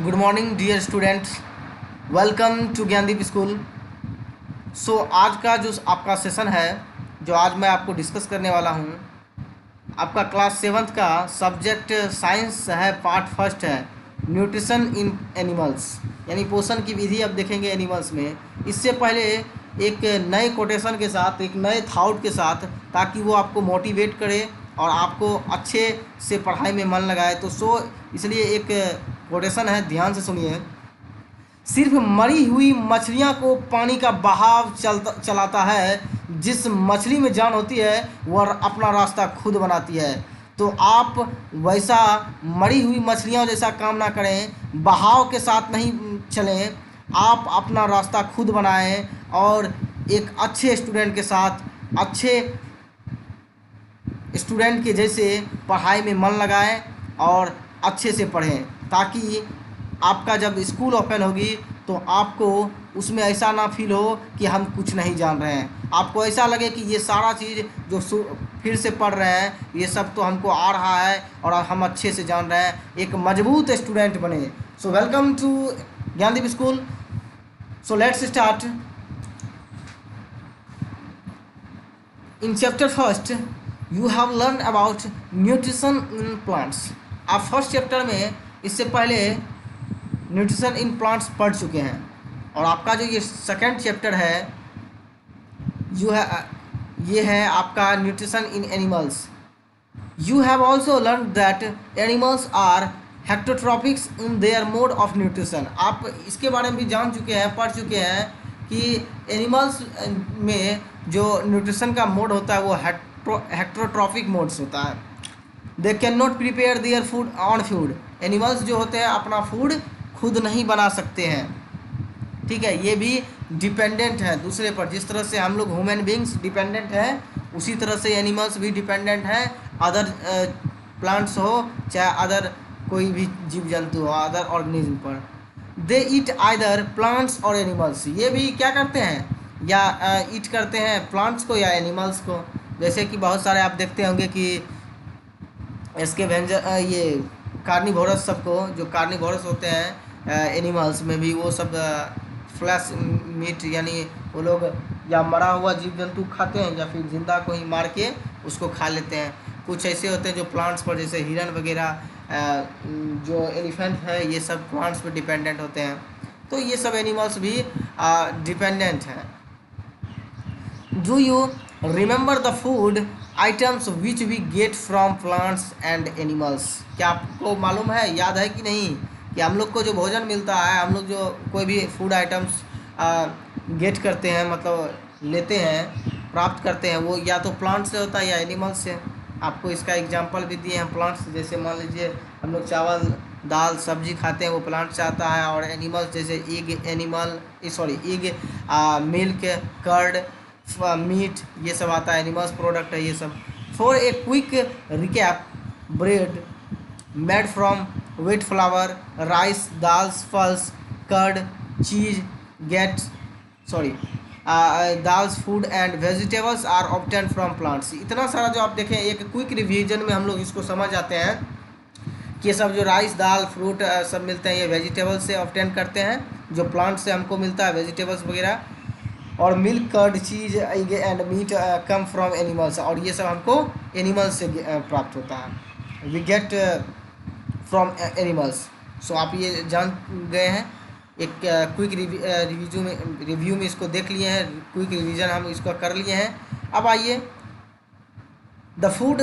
Good morning dear students, welcome to Gyandeep school. आज का जो आपका सेशन है, जो आज मैं आपको डिस्कस करने वाला हूँ, आपका क्लास सेवन्थ का सब्जेक्ट साइंस है, पार्ट फर्स्ट है, न्यूट्रिशन इन एनिमल्स, यानी पोषण की विधि अब देखेंगे एनिमल्स में। इससे पहले एक नए कोटेशन के साथ, एक नए थाउट के साथ, ताकि वो आपको मोटिवेट करे और आपको अच्छे से पढ़ाई में मन लगाए। इसलिए एक कोटेशन है, ध्यान से सुनिए। सिर्फ मरी हुई मछलियां को पानी का बहाव चलाता है। जिस मछली में जान होती है वह अपना रास्ता खुद बनाती है। तो आप वैसा मरी हुई मछलियां जैसा काम ना करें, बहाव के साथ नहीं चलें, आप अपना रास्ता खुद बनाएं और एक अच्छे स्टूडेंट के साथ, अच्छे स्टूडेंट के जैसे पढ़ाई में मन लगाएं और अच्छे से पढ़ें, ताकि आपका जब स्कूल ओपन होगी तो आपको उसमें ऐसा ना फील हो कि हम कुछ नहीं जान रहे हैं। आपको ऐसा लगे कि ये सारा चीज़ जो फिर से पढ़ रहे हैं, ये सब तो हमको आ रहा है और हम अच्छे से जान रहे हैं। एक मजबूत स्टूडेंट बने। Welcome to Gyandeep school. Let's start. In chapter first you have learn about nutrition in plants. आप फर्स्ट चैप्टर में इससे पहले न्यूट्रिशन इन प्लांट्स पढ़ चुके हैं, और आपका जो ये सेकंड चैप्टर है ये है आपका nutrition in animals. You have also learn that animals are heterotrophs in their mode of nutrition. आप इसके बारे में भी जान चुके हैं, पढ़ चुके हैं कि एनिमल्स में जो न्यूट्रिशन का मोड होता है वो हेक्टोट्रॉपिक मोड्स होता है। They can not prepare their food on food. Animals जो होते हैं अपना फूड खुद नहीं बना सकते हैं, ठीक है। ये भी डिपेंडेंट है दूसरे पर। जिस तरह से हम लोग ह्यूमन बींग्स डिपेंडेंट हैं, उसी तरह से एनिमल्स भी डिपेंडेंट हैं अदर प्लांट्स हो चाहे अदर कोई भी जीव जंतु हो, अदर ऑर्गेनिज्म पर। दे ईट आइदर प्लांट्स और एनिमल्स। ये भी क्या करते हैं, या ईट करते हैं प्लांट्स को या एनिमल्स को। जैसे कि बहुत सारे आप देखते होंगे कि इसके ये कार्निवोरस, सबको जो कार्निवोरस होते हैं एनिमल्स में भी, वो सब फ्लैश मीट, यानी वो लोग या मरा हुआ जीव जंतु खाते हैं या फिर जिंदा को ही मार के उसको खा लेते हैं। कुछ ऐसे होते हैं जो प्लांट्स पर, जैसे हिरन वगैरह, जो एलिफेंट है, ये सब प्लांट्स पर डिपेंडेंट होते हैं। तो ये सब एनिमल्स भी डिपेंडेंट हैं। Do you remember the food items which we get from plants and animals. क्या आपको मालूम है, याद है कि नहीं, कि हम लोग को जो भोजन मिलता है, हम लोग जो कोई भी फूड आइटम्स गेट करते हैं, मतलब लेते हैं, प्राप्त करते हैं, वो या तो प्लांट से होता है या एनिमल से। आपको इसका एग्जांपल भी दिए हैं प्लांट्स। जैसे मान लीजिए हम लोग चावल दाल सब्जी खाते हैं, वो प्लांट से आता है। और एनिमल्स जैसे एग, मिल्क, कर्ड, मीट, ये सब आता है, एनिमल्स प्रोडक्ट है ये सब। For a quick recap, bread made from wheat flour, rice, dals, फल्स, curd, cheese, dals, food and vegetables are obtain from plants. इतना सारा जो आप देखें, एक क्विक रिवीजन में हम लोग इसको समझ जाते हैं कि ये सब जो राइस, दाल, फ्रूट सब मिलते हैं, ये वेजिटेबल्स से ऑब्टेन करते हैं, जो प्लांट से हमको मिलता है, वेजिटेबल्स वगैरह। और milk, curd, cheese, egg and meat come from animals, और ये सब हमको एनिमल्स से प्राप्त होता है। We get from animals. आप ये जान गए हैं। एक क्विक रिव्यू में इसको देख लिए हैं, क्विक रिवीजन हम इसको कर लिए हैं। अब आइए, द फूड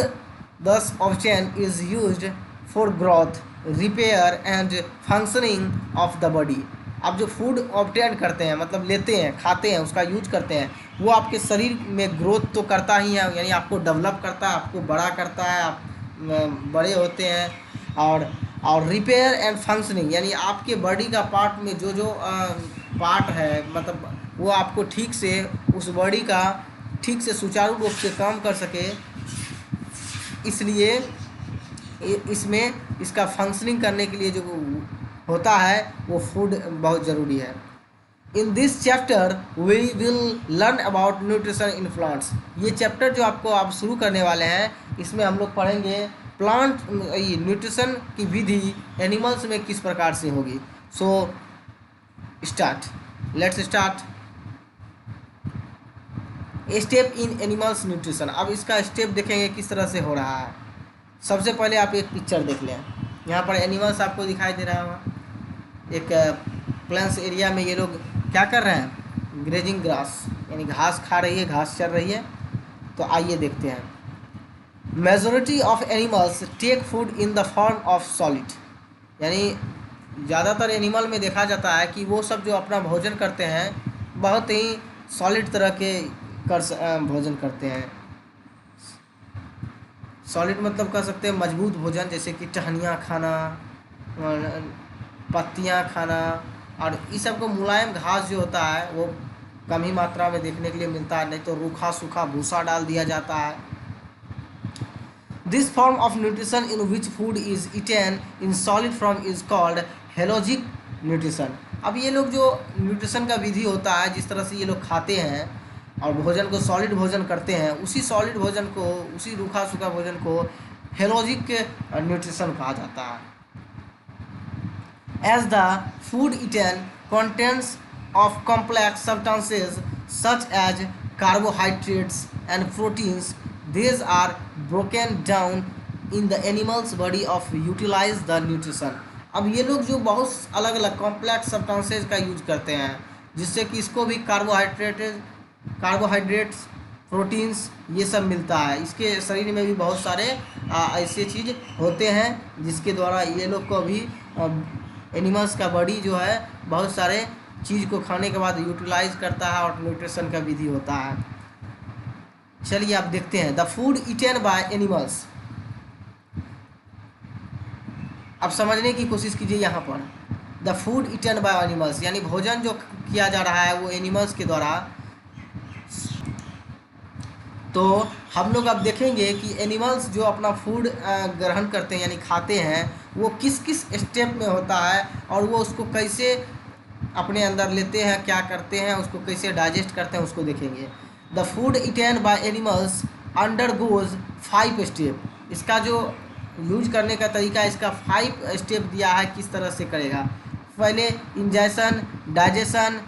दस obtain is used for growth, repair and functioning of the body. आप जो फूड ऑब्टेन करते हैं, मतलब लेते हैं, खाते हैं, उसका यूज करते हैं, वो आपके शरीर में ग्रोथ तो करता ही है, यानी आपको डेवलप करता है, आपको बड़ा करता है, आप बड़े होते हैं। और रिपेयर एंड फंक्शनिंग, यानी आपके बॉडी का पार्ट में जो जो पार्ट है, मतलब वो आपको ठीक से, उस बॉडी का ठीक से सुचारू रूप से काम कर सके, इसलिए इसमें इसका फंक्शनिंग करने के लिए जो होता है वो फूड बहुत ज़रूरी है। In this chapter we will learn about nutrition in plants. ये चैप्टर जो आप शुरू करने वाले हैं, इसमें हम लोग पढ़ेंगे प्लांट न्यूट्रिशन की विधि एनिमल्स में किस प्रकार से होगी। So let's start. Step in animals nutrition. अब इसका स्टेप देखेंगे किस तरह से हो रहा है। सबसे पहले आप एक पिक्चर देख लें। यहाँ पर एनिमल्स आपको दिखाई दे रहा होगा। एक प्लेन्स एरिया में ये लोग क्या कर रहे हैं, ग्रेजिंग ग्रास, यानी घास खा रही है, घास चर रही है। तो आइए देखते हैं। Majority of animals take food in the form of solid, यानी ज़्यादातर एनिमल में देखा जाता है कि वो सब जो अपना भोजन करते हैं बहुत ही सॉलिड तरह के भोजन करते हैं। सॉलिड मतलब कह सकते हैं मजबूत भोजन, जैसे कि टहनियाँ खाना, पत्तियाँ खाना, और इस सब को मुलायम घास जो होता है वो कम ही मात्रा में देखने के लिए मिलता है, नहीं तो रूखा सूखा भूसा डाल दिया जाता है। This form of nutrition in which food is eaten in solid form is called holozoic nutrition. अब ये लोग जो न्यूट्रिशन का विधि होता है, जिस तरह से ये लोग खाते हैं और भोजन को सॉलिड भोजन करते हैं, उसी सॉलिड भोजन को, उसी रूखा सूखा भोजन को हेलोजिक न्यूट्रिशन कहा जाता है। As the food eaten contents of complex substances such as carbohydrates and proteins, these are broken down in the animal's body of utilize the nutrition। अब ये लोग जो बहुत अलग अलग कॉम्प्लेक्स सब्सटेंसेस का यूज करते हैं, जिससे कि इसको भी कार्बोहाइड्रेट्स, प्रोटीन्स ये सब मिलता है। इसके शरीर में भी बहुत सारे ऐसे चीज़ होते हैं जिसके द्वारा ये लोग को भी एनिमल्स का बॉडी जो है बहुत सारे चीज़ को खाने के बाद यूटिलाइज करता है और न्यूट्रिशन का विधि होता है। चलिए आप देखते हैं। The food eaten by animals. अब समझने की कोशिश कीजिए यहाँ पर। The food eaten by animals, यानी भोजन जो किया जा रहा है वो एनिमल्स के द्वारा। तो हम लोग अब देखेंगे कि एनिमल्स जो अपना फूड ग्रहण करते हैं यानी खाते हैं, वो किस किस स्टेप में होता है और वो उसको कैसे अपने अंदर लेते हैं, क्या करते हैं, उसको कैसे डाइजेस्ट करते हैं, उसको देखेंगे। The food eaten by animals undergoes 5 step. इसका जो यूज करने का तरीका, इसका 5 स्टेप दिया है किस तरह से करेगा। पहले ingestion, digestion,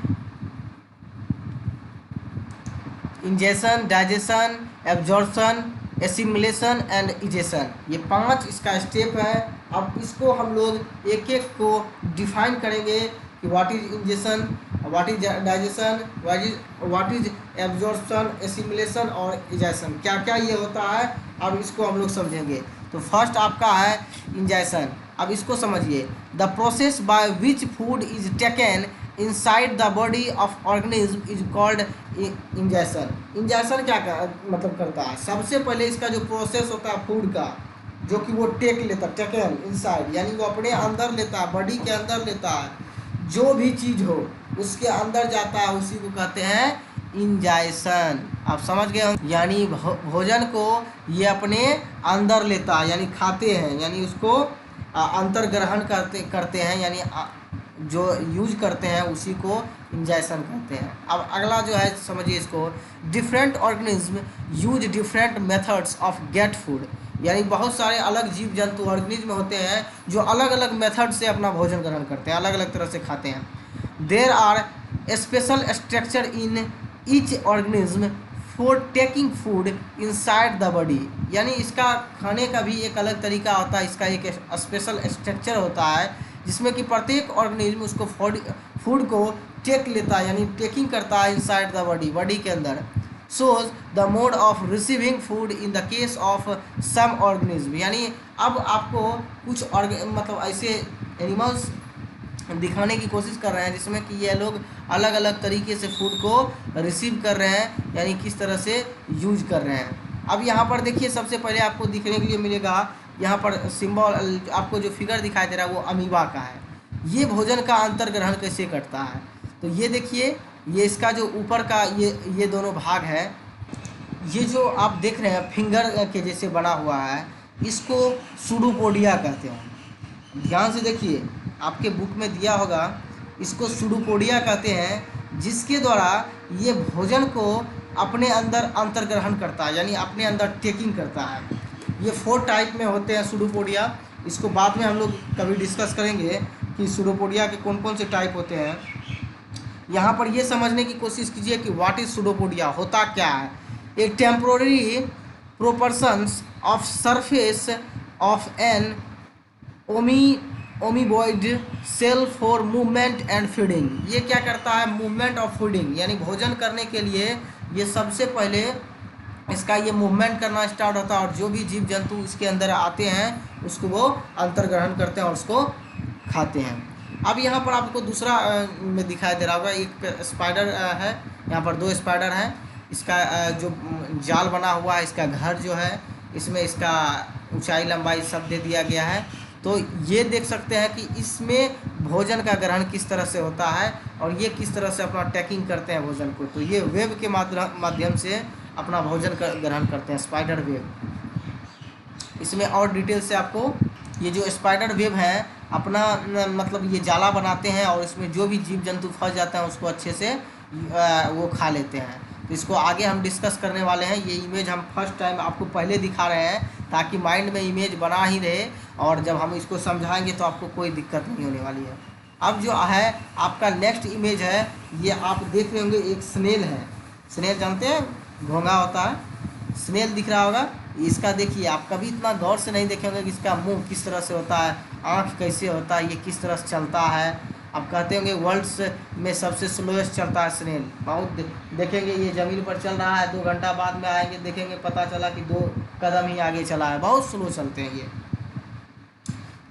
absorption, assimilation and egestion, ये 5 इसका स्टेप है। अब इसको हम लोग एक एक को डिफाइन करेंगे कि what is ingestion, what is digestion, what is absorption, assimilation और इजेशन, क्या क्या ये होता है। अब इसको हम लोग समझेंगे। तो फर्स्ट आपका है इंजेशन। अब इसको समझिए। The process by which food is taken inside the body of organism is called ingestion. Ingestion क्या मतलब करता है, सबसे पहले इसका जो प्रोसेस होता है फूड का, जो कि वो टेकन इनसाइड, यानी वो अपने अंदर लेता है, बॉडी के अंदर लेता है, जो भी चीज़ हो उसके अंदर जाता है, उसी को कहते हैं इंजेशन। आप समझ गए, यानी भोजन को ये अपने अंदर लेता है, यानी खाते हैं, यानी उसको अंतर्ग्रहण करते हैं, यानी जो यूज करते हैं उसी को इंजेशन कहते हैं। अब अगला जो है समझिए इसको। Different organism use different methods of get food, यानी बहुत सारे अलग जीव जंतु ऑर्गेनिज्म होते हैं जो अलग अलग मेथड से अपना भोजन ग्रहण करते हैं, अलग अलग तरह से खाते हैं। There are special structure in each organism for taking food inside the body, यानी इसका खाने का भी एक अलग तरीका होता है, इसका एक स्पेशल स्ट्रक्चर होता है जिसमें कि प्रत्येक ऑर्गेनिज्म उसको फूड को टेक लेता है, यानी टेकिंग करता है इनसाइड द बॉडी के अंदर। shows the mode of receiving food in the case of some organism, यानी अब आपको कुछ मतलब ऐसे एनिमल्स दिखाने की कोशिश कर रहे हैं जिसमें कि ये लोग अलग अलग तरीके से फूड को रिसीव कर रहे हैं, यानी किस तरह से यूज कर रहे हैं। अब यहाँ पर देखिए, सबसे पहले आपको दिखने के लिए मिलेगा यहाँ पर सिंबल, आपको जो फिगर दिखाई दे रहा है वो अमीबा का है। ये भोजन का अंतर्ग्रहण कैसे करता है, तो ये देखिए, ये इसका जो ऊपर का ये दोनों भाग है, ये जो आप देख रहे हैं फिंगर के जैसे बना हुआ है, इसको सूडोपोडिया कहते हैं। ध्यान से देखिए, आपके बुक में दिया होगा, इसको सूडोपोडिया कहते हैं, जिसके द्वारा ये भोजन को अपने अंदर अंतर्ग्रहण करता है, यानी अपने अंदर टेकिंग करता है। ये 4 टाइप में होते हैं सूडोपोडिया। इसको बाद में हम लोग कभी डिस्कस करेंगे कि सूडोपोडिया के कौन कौन से टाइप होते हैं। यहाँ पर ये समझने की कोशिश कीजिए कि व्हाट इज सूडोपोडिया, होता क्या है। A temporary projections of surface of an amoeboid cell for movement and feeding. ये क्या करता है, मूवमेंट ऑफ फीडिंग, यानी भोजन करने के लिए ये सबसे पहले इसका ये मूवमेंट करना स्टार्ट होता है और जो भी जीव जंतु इसके अंदर आते हैं उसको वो अंतर्ग्रहण करते हैं और उसको खाते हैं। अब यहाँ पर आपको दूसरा में दिखाई दे रहा होगा, एक स्पाइडर है, यहाँ पर 2 स्पाइडर हैं। इसका जो जाल बना हुआ है, इसका घर जो है, इसमें इसका ऊंचाई लंबाई सब दे दिया गया है। तो ये देख सकते हैं कि इसमें भोजन का ग्रहण किस तरह से होता है और ये किस तरह से अपना टैकिंग करते हैं भोजन को। तो ये वेब के माध्यम से अपना भोजन का ग्रहण करते हैं, स्पाइडर वेब। इसमें और डिटेल से आपको ये जो स्पाइडर वेब है अपना मतलब ये जाला बनाते हैं और इसमें जो भी जीव जंतु फंस जाते हैं उसको अच्छे से वो खा लेते हैं। तो इसको आगे हम डिस्कस करने वाले हैं। ये इमेज हम फर्स्ट टाइम आपको पहले दिखा रहे हैं ताकि माइंड में इमेज बना ही रहे और जब हम इसको समझाएंगे तो आपको कोई दिक्कत नहीं होने वाली है। अब जो है आपका नेक्स्ट इमेज है, ये आप देख रहे होंगे, एक स्नेल है। स्नेल जानते हैं, घोंघा होता है, स्नेल दिख रहा होगा। इसका देखिए, आप कभी इतना गौर से नहीं देखेंगे कि इसका मुंह किस तरह से होता है, आँख कैसे होता है, ये किस तरह से चलता है। आप कहते होंगे वर्ल्ड में सबसे स्लोएस्ट चलता है स्नेल। बहुत देखेंगे ये ज़मीन पर चल रहा है, 2 घंटा बाद में आएंगे देखेंगे पता चला कि 2 कदम ही आगे चला है, बहुत स्लो चलते हैं ये।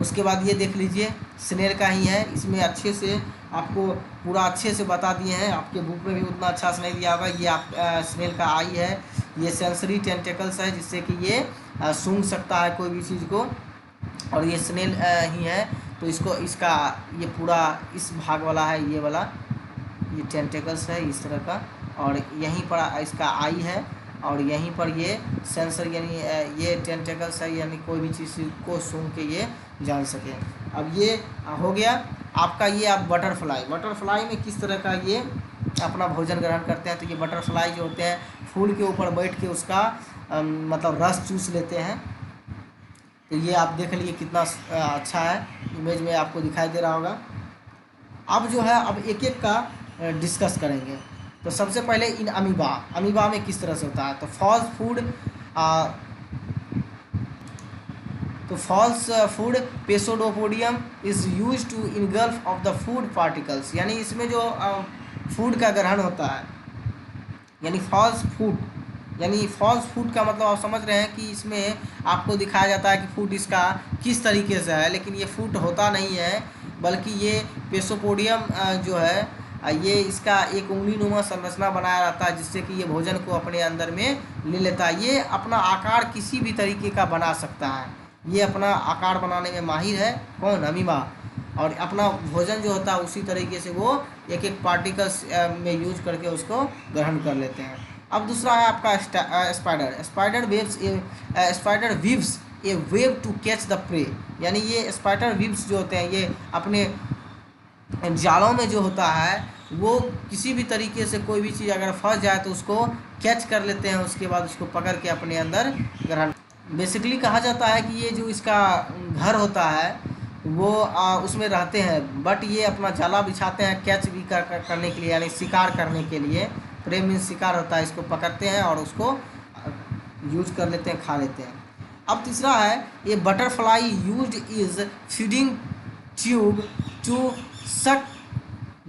उसके बाद ये देख लीजिए, स्नेल का ही है। इसमें अच्छे से आपको पूरा अच्छे से बता दिए हैं, आपके बुक में भी उतना अच्छा से नहीं दिया होगा। ये आप स्नेल का आई है, ये सेंसरी टेंटेकल्स है जिससे कि ये सूंघ सकता है कोई भी चीज़ को, और ये स्नेल ही है। तो इसको इसका ये पूरा इस भाग वाला है, ये वाला ये टेंटेकल्स है इस तरह का, और यहीं पर इसका आई है और यहीं पर ये सेंसर यानी ये टेंटेकल्स है, यानी कोई भी चीज़ को सूंघ के ये जान सके। अब ये हो गया आपका। ये आप बटरफ्लाई में किस तरह का ये अपना भोजन ग्रहण करते हैं। तो ये बटरफ्लाई जो होते हैं फूल के ऊपर बैठ के उसका मतलब रस चूस लेते हैं। तो ये आप देख लिए कितना अच्छा है, इमेज में आपको दिखाई दे रहा होगा। अब जो है अब एक एक का डिस्कस करेंगे। तो सबसे पहले इन अमीबा में किस तरह से होता है। तो false food pseudopodium is use to engulf of the food particles, यानी इसमें जो फूड का ग्रहण होता है, यानी फॉल्स फूड का मतलब आप समझ रहे हैं कि इसमें आपको दिखाया जाता है कि फूड इसका किस तरीके से है, लेकिन ये फूड होता नहीं है, बल्कि ये पेसोपोडियम जो है ये इसका एक उंगली नुमा संरचना बनाया रहता है जिससे कि ये भोजन को अपने अंदर में ले लेता है। ये अपना आकार किसी भी तरीके का बना सकता है, ये अपना आकार बनाने में माहिर है। कौन? अमीबा। और अपना भोजन जो होता है उसी तरीके से वो एक एक पार्टिकल्स में यूज करके उसको ग्रहण कर लेते हैं। अब दूसरा है आपका spider weaves A web two catch the prey, यानी ये स्पाइडर वीव्स जो होते हैं ये अपने जालों में जो होता है वो किसी भी तरीके से कोई भी चीज़ अगर फंस जाए तो उसको कैच कर लेते हैं, उसके बाद उसको पकड़ के अपने अंदर ग्रहण। बेसिकली कहा जाता है कि ये जो इसका घर होता है वो उसमें रहते हैं, बट ये अपना जाला बिछाते हैं कैच भी करने के लिए, यानी शिकार करने के लिए। प्रे मीन्स शिकार होता है, इसको पकड़ते हैं और उसको यूज कर लेते हैं, खा लेते हैं। अब तीसरा है ये butterfly used is feeding tube to suck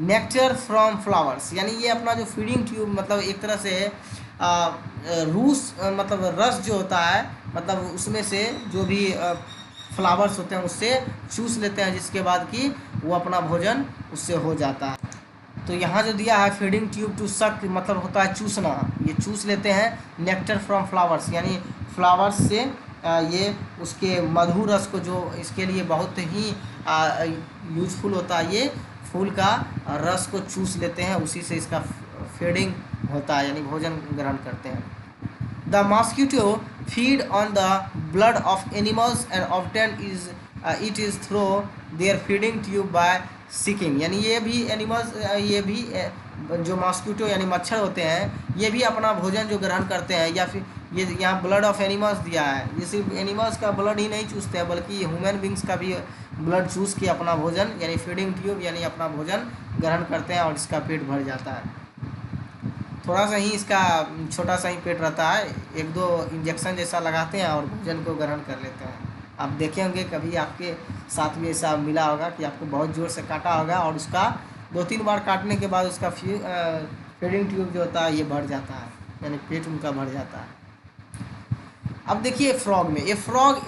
nectar from flowers, यानी ये अपना जो फीडिंग ट्यूब मतलब एक तरह से मतलब रस जो होता है, मतलब उसमें से जो भी फ्लावर्स होते हैं उससे चूस लेते हैं, जिसके बाद कि वो अपना भोजन उससे हो जाता है। तो यहाँ जो दिया है फीडिंग ट्यूब टू सक मतलब होता है चूसना, ये चूस लेते हैं नेक्टर फ्रॉम फ्लावर्स, यानी फ्लावर्स से ये उसके मधुर रस को, जो इसके लिए बहुत ही यूजफुल होता है, ये फूल का रस को चूस लेते हैं, उसी से इसका फीडिंग होता है, यानी भोजन ग्रहण करते हैं। The mosquito feed on the blood of animals and often it is through their feeding tube bye seeking, यानी ये भी एनिमल्स ये भी जो मॉस्किटो यानी मच्छर होते हैं ये भी अपना भोजन जो ग्रहण करते हैं या फिर ये यहाँ ब्लड ऑफ एनिमल्स दिया है, ये सिर्फ एनिमल्स का ब्लड ही नहीं चूसते हैं बल्कि ह्यूमन बींग्स का भी ब्लड चूस के अपना भोजन यानी फीडिंग ट्यूब यानी अपना भोजन ग्रहण करते हैं और इसका पेट भर जाता है। थोड़ा सा ही इसका छोटा सा ही पेट रहता है, एक दो इंजेक्शन जैसा लगाते हैं और भोजन को ग्रहण कर लेते हैं। आप देखे होंगे कभी आपके साथ भी ऐसा मिला होगा कि आपको बहुत ज़ोर से काटा होगा और उसका 2-3 बार काटने के बाद उसका फीडिंग ट्यूब जो होता है ये भर जाता है, यानी पेट उनका भर जाता है। अब देखिए फ्रॉग में, a frog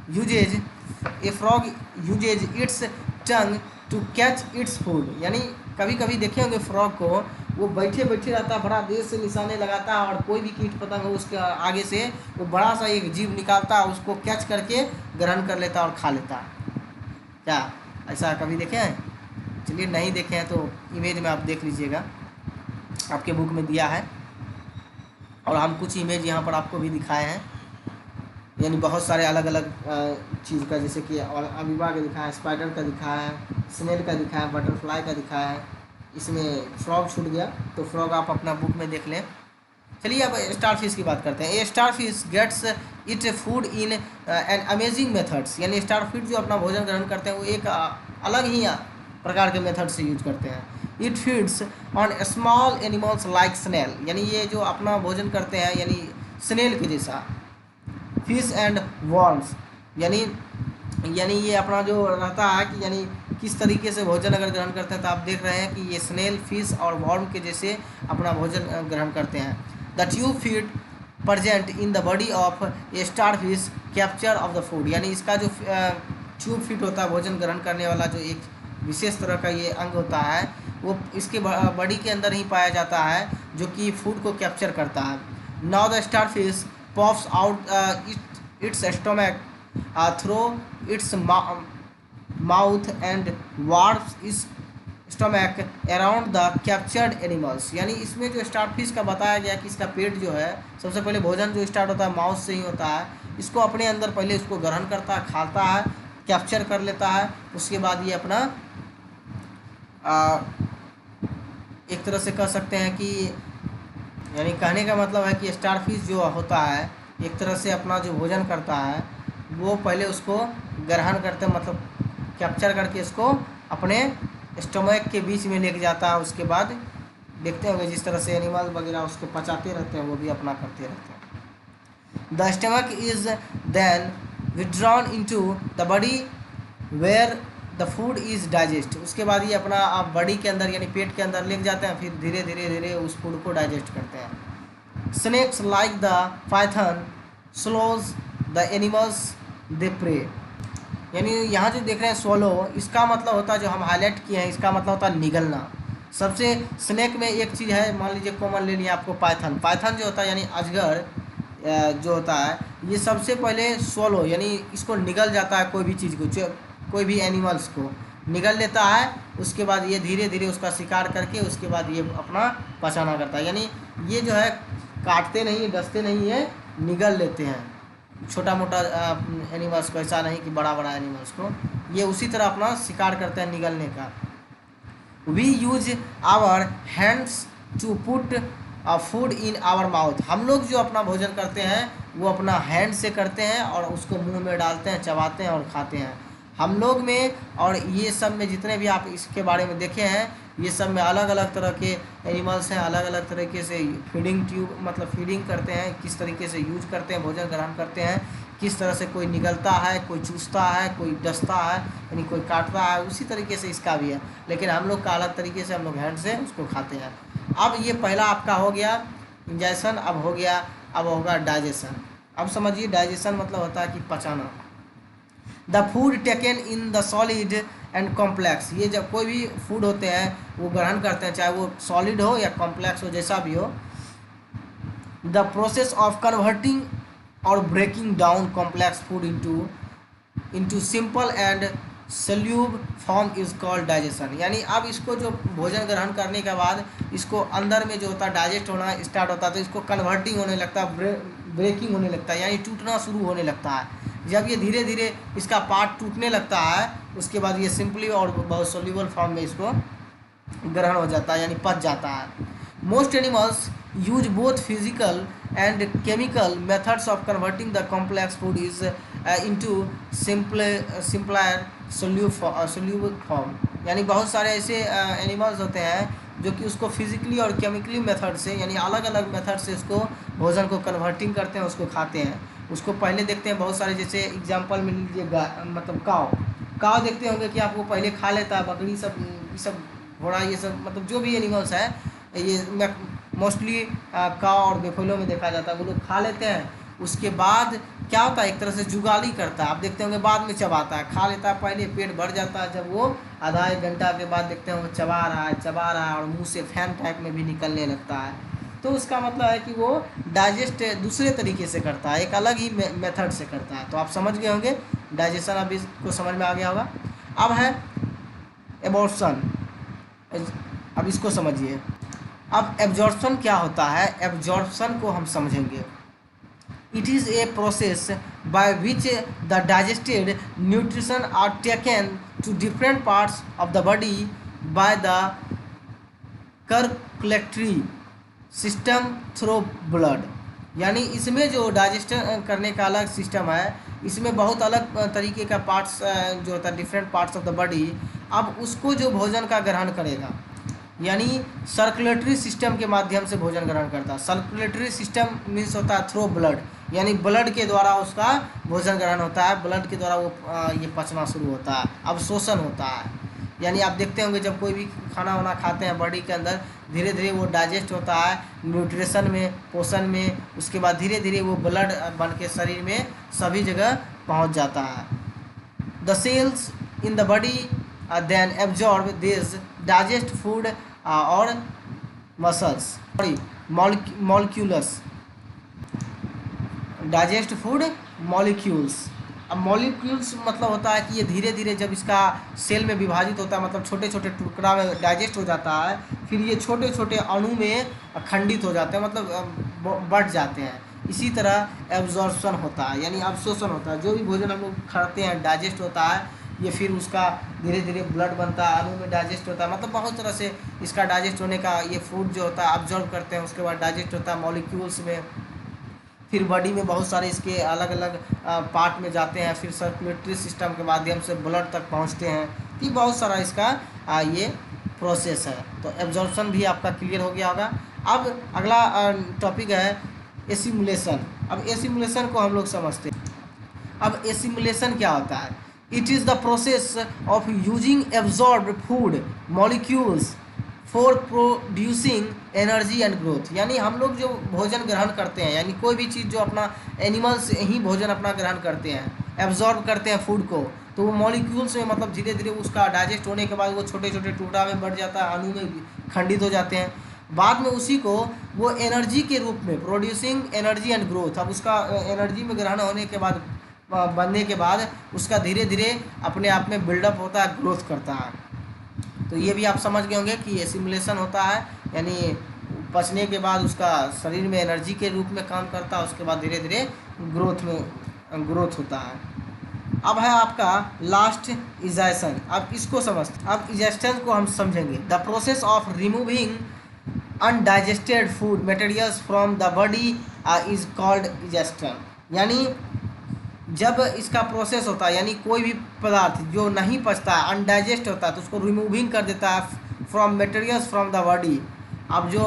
uses its tongue to catch its food, यानी कभी कभी देखे होंगे फ्रॉग को, वो बैठे बैठे रहता है, बड़ा देर से निशाने लगाता है और कोई भी कीट पतंग हो उसके आगे से वो बड़ा सा एक जीव निकालता है, उसको कैच करके ग्रहण कर लेता है और खा लेता है। क्या ऐसा कभी देखे हैं? चलिए नहीं देखे हैं तो इमेज में आप देख लीजिएगा, आपके बुक में दिया है और हम कुछ इमेज यहाँ पर आपको भी दिखाए हैं, यानी बहुत सारे अलग अलग चीज़ का, जैसे कि अमीबा का दिखाया है, स्पाइडर का दिखाया है, स्नेल का दिखाया है, बटरफ्लाई का दिखाया है। इसमें फ्रॉग छूट गया तो फ्रॉग आप अपना बुक में देख लें। चलिए अब स्टारफिश की बात करते हैं। A starfish gets it food in an amazing methods, यानी स्टारफिश जो अपना भोजन ग्रहण करते हैं वो एक अलग ही प्रकार के मेथड से यूज करते हैं। It feeds on small animals like snail, यानी ये जो अपना भोजन करते हैं यानी स्नेल के जैसा। फिश एंड वर्म्स, यानी ये अपना जो रहता है कि यानी किस तरीके से भोजन अगर ग्रहण करते हैं तो आप देख रहे हैं कि ये स्नेल, फिश और वर्म के जैसे अपना भोजन ग्रहण करते हैं। The tube feed present in the body of A starfish capture of the food, यानी इसका जो ट्यूब फीड होता है भोजन ग्रहण करने वाला जो एक विशेष तरह का ये अंग होता है वो इसके बॉडी के अंदर ही पाया जाता है जो कि फूड को कैप्चर करता है। Now the starfish pops out its stomach through its mouth and warps its stomach around the captured animals, यानी इसमें जो स्टारफिश का बताया गया कि इसका पेट जो है सबसे पहले भोजन जो स्टार्ट होता है माउथ से ही होता है, इसको अपने अंदर पहले इसको ग्रहण करता है, खाता है, कैप्चर कर लेता है, उसके बाद ये अपना एक तरह से कह सकते हैं कि यानी कहने का मतलब है कि स्टारफिश जो होता है एक तरह से अपना जो भोजन करता है वो पहले उसको ग्रहण करते मतलब कैप्चर करके इसको अपने स्टोमक के बीच में लेके जाता है। उसके बाद देखते होंगे जिस तरह से एनिमल वगैरह उसको पचाते रहते हैं वो भी अपना करते रहते हैं। The stomach is then withdrawn into the body where the food is digest, उसके बाद ये अपना आप बॉडी के अंदर यानी पेट के अंदर लेके जाते हैं, फिर धीरे धीरे धीरे उस फूड को डाइजेस्ट करते हैं। Snakes like the python swallows the animals they prey, यानी यहाँ जो देख रहे हैं swallow, इसका मतलब होता है जो हम हाईलाइट किए हैं इसका मतलब होता है निगलना। सबसे स्नेक में एक चीज़ है, मान लीजिए कॉमन ले लिया आपको पाइथन जो होता है यानी अजगर जो होता है ये सबसे पहले swallow यानी इसको निगल जाता है, कोई भी चीज़ को कोई भी एनिमल्स को निगल लेता है, उसके बाद ये धीरे धीरे उसका शिकार करके उसके बाद ये अपना पचाना करता है, यानी ये जो है काटते नहीं है, डसते नहीं है, निगल लेते हैं छोटा मोटा एनिमल्स को, ऐसा नहीं कि बड़ा बड़ा एनिमल्स को, ये उसी तरह अपना शिकार करते हैं निगलने का। We use our hands to put food in our mouth, हम लोग जो अपना भोजन करते हैं वो अपना हैंड से करते हैं और उसको मुंह में डालते हैं, चबाते हैं और खाते हैं हम लोग में। और ये सब में जितने भी आप इसके बारे में देखे हैं ये सब में अलग अलग तरह के एनिमल्स हैं, अलग अलग तरीके से फीडिंग ट्यूब मतलब फीडिंग करते हैं, किस तरीके से यूज करते हैं, भोजन ग्रहण करते हैं, किस तरह से कोई निगलता है, कोई चूसता है, कोई डसता है, यानी कोई काटता है, उसी तरीके से इसका भी है, लेकिन हम लोग का अलग तरीके से हम लोग हैंड से उसको खाते हैं। अब ये पहला आपका हो गया इंजेक्शन, अब होगा डाइजेशन। अब समझिए डाइजेशन मतलब होता है कि पचाना। The food taken in the solid and complex, ये जब कोई भी फूड होते हैं वो ग्रहण करते हैं चाहे वो सॉलिड हो या कॉम्प्लेक्स हो, जैसा भी हो। द प्रोसेस ऑफ कन्वर्टिंग और breaking down complex food into simple and soluble form is called digestion, यानी अब इसको जो भोजन ग्रहण करने के बाद इसको अंदर में जो होता है डाइजेस्ट होना स्टार्ट होता है तो इसको कन्वर्टिंग होने लगता है, ब्रेकिंग होने लगता है, यानी टूटना शुरू होने लगता है। जब ये धीरे धीरे इसका पार्ट टूटने लगता है उसके बाद ये सिंपली और बहुत सोल्यूबल फॉर्म में इसको ग्रहण हो जाता है यानी पच जाता है। Most animals use both physical and chemical methods of converting the complex food is into simpler soluble form. यानी बहुत सारे ऐसे एनिमल्स होते हैं जो कि उसको फिजिकली और केमिकली मेथड से, यानी अलग अलग मेथड से उसको भोजन को कन्वर्टिंग करते हैं, उसको खाते हैं। उसको पहले देखते हैं बहुत सारे, जैसे एग्जांपल में लीजिए मतलब काव। काव देखते होंगे कि आपको पहले खा लेता है, बकरी सब, ये सब, घोड़ा, ये सब, मतलब जो भी एनिमल्स है, ये मोस्टली काव और बेफलो में देखा जाता है, वो लोग खा लेते हैं। उसके बाद क्या होता है, एक तरह से जुगाली करता है। आप देखते होंगे बाद में चबाता है, खा लेता है पहले, पेट भर जाता है, जब वो आधा एक घंटा के बाद देखते हैं वो चबा रहा है और मुंह से फैन टाइप में भी निकलने लगता है। तो उसका मतलब है कि वो डाइजेस्ट दूसरे तरीके से करता है, एक अलग ही मेथड से करता है। तो आप समझ गए होंगे डाइजेशन, अभी को समझ में आ गया होगा। अब है एबॉर्शन, अब इसको समझिए। अब एब्जॉर्प्शन क्या होता है, एब्जॉर्प्शन को हम समझेंगे। It is a process by which the digested nutrition are taken to different parts of the body by the circulatory system through blood. यानी इसमें जो डाइजेशन करने का अलग सिस्टम है, इसमें बहुत अलग तरीके का पार्ट्स जो होता है, different parts of the body. अब उसको जो भोजन का ग्रहण करेगा, यानी सर्कुलेटरी सिस्टम के माध्यम से भोजन ग्रहण करता है। सर्कुलेटरी सिस्टम मीन्स होता है थ्रू ब्लड, यानी ब्लड के द्वारा उसका भोजन ग्रहण होता है, ब्लड के द्वारा वो ये पचना शुरू होता है, अवशोषण होता है। यानी आप देखते होंगे जब कोई भी खाना वाना खाते हैं, बॉडी के अंदर धीरे धीरे वो डाइजेस्ट होता है न्यूट्रिशन में, पोषण में, उसके बाद धीरे धीरे वो ब्लड बन के शरीर में सभी जगह पहुंच जाता है। The cells in the body then absorb this digest food और मसल्स मॉलिक्यूल्स, डाइजेस्ट फूड मॉलिक्यूल्स। अब मॉलिक्यूल्स मतलब होता है कि ये धीरे धीरे जब इसका सेल में विभाजित होता है, मतलब छोटे छोटे टुकड़ा में डाइजेस्ट हो जाता है, फिर ये छोटे छोटे अणु में खंडित हो जाते हैं, मतलब बढ़ जाते हैं। इसी तरह एब्जॉर्प्शन होता है, यानी अवशोषण होता है। जो भी भोजन हम लोग खाते हैं डाइजेस्ट होता है, ये फिर उसका धीरे धीरे ब्लड बनता है, अणु में डाइजेस्ट होता है, मतलब बहुत तरह से इसका डाइजेस्ट होने का, ये फूड जो होता है ऑब्जर्व करते हैं, उसके बाद डाइजेस्ट होता है मॉलिक्यूल्स में, फिर बॉडी में बहुत सारे इसके अलग अलग पार्ट में जाते हैं, फिर सर्कुलेटरी सिस्टम के माध्यम से ब्लड तक पहुंचते हैं। तो ये बहुत सारा इसका ये प्रोसेस है। तो एब्जॉर्प्शन भी आपका क्लियर हो गया होगा। अब अगला टॉपिक है एसिमुलेशन। अब एसिमुलेशन को हम लोग समझते हैं। अब एसिमुलेशन क्या होता है, it is the process of using absorbed food molecules for producing energy and growth. यानी हम लोग जो भोजन ग्रहण करते हैं, यानी कोई भी चीज़ जो अपना एनिमल्स ही भोजन अपना ग्रहण करते हैं, एब्जॉर्ब करते हैं फूड को, तो वो मॉलिक्यूल्स में, मतलब धीरे धीरे उसका डाइजेस्ट होने के बाद वो छोटे छोटे टुकड़ा में बढ़ जाता है, अणु में खंडित हो जाते हैं। बाद में उसी को वो एनर्जी के रूप में, प्रोड्यूसिंग एनर्जी एंड ग्रोथ, अब उसका एनर्जी में ग्रहण होने के बाद, बनने के बाद उसका धीरे धीरे अपने आप में बिल्डअप होता है, ग्रोथ करता है। तो ये भी आप समझ गए होंगे कि एसिमुलेशन होता है, यानी पचने के बाद उसका शरीर में एनर्जी के रूप में काम करता है, उसके बाद धीरे धीरे ग्रोथ होता है। अब है आपका लास्ट इजेशन। अब इसको समझते, अब इजेशन को हम समझेंगे। The process of removing undigested food materials from the body is called egestion. यानी जब इसका प्रोसेस होता है, यानी कोई भी पदार्थ जो नहीं पचता है, अनडाइजेस्ट होता है, तो उसको रिमूविंग कर देता है from materials from the body. अब जो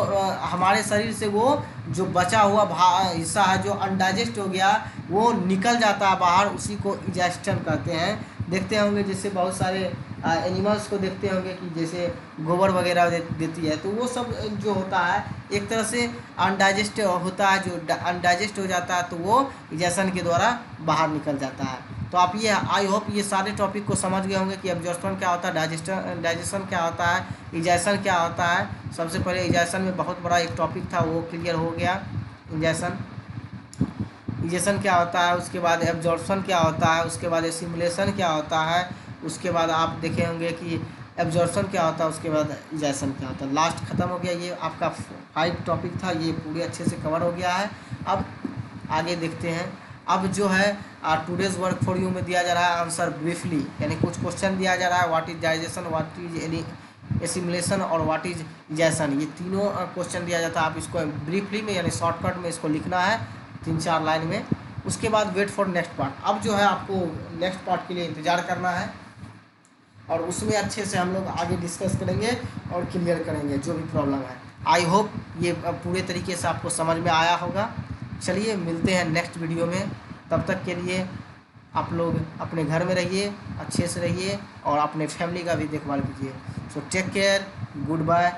हमारे शरीर से वो जो बचा हुआ हिस्सा है जो अनडाइजेस्ट हो गया, वो निकल जाता है बाहर, उसी को इजेशन कहते हैं। देखते होंगे जैसे बहुत सारे एनिमल्स को देखते होंगे कि जैसे गोबर वगैरह देती है, तो वो सब जो होता है एक तरह से अनडाइजेस्ट होता है, जो अनडाइजेस्ट हो जाता है तो वो इजेशन के द्वारा बाहर निकल जाता है। तो आप ये, आई होप ये सारे टॉपिक को समझ गए होंगे कि एब्जॉर्प्शन क्या होता है, डाइजेशन क्या होता है, इजेशन क्या होता है। सबसे पहले इजेशन में बहुत बड़ा एक टॉपिक था, वो क्लियर हो गया। इजेशन क्या होता है, उसके बाद एब्जॉर्प्शन क्या होता है, उसके बाद एसिमुलेशन क्या होता है, उसके बाद आप देखे होंगे कि एब्जॉर्प्शन क्या होता है, उसके बाद इजेशन क्या होता है। लास्ट खत्म हो गया, ये आपका 5 टॉपिक था, ये पूरे अच्छे से कवर हो गया है। अब आगे देखते हैं। अब जो है टुडेज़ वर्क फॉर यू में दिया जा रहा है आंसर ब्रीफली, यानी कुछ क्वेश्चन दिया जा रहा है, what is digestion, what is assimilation और व्हाट इज जैसन, ये तीनों क्वेश्चन दिया जाता है। आप इसको ब्रीफली में यानी शॉर्टकट में इसको लिखना है 3-4 लाइन में। उसके बाद वेट फॉर नेक्स्ट पार्ट। अब जो है आपको नेक्स्ट पार्ट के लिए इंतज़ार करना है और उसमें अच्छे से हम लोग आगे डिस्कस करेंगे और क्लियर करेंगे जो भी प्रॉब्लम है। आई होप ये पूरे तरीके से आपको समझ में आया होगा। चलिए मिलते हैं नेक्स्ट वीडियो में, तब तक के लिए आप लोग अपने घर में रहिए, अच्छे से रहिए और अपने फैमिली का भी देखभाल कीजिए। So take care, good bye.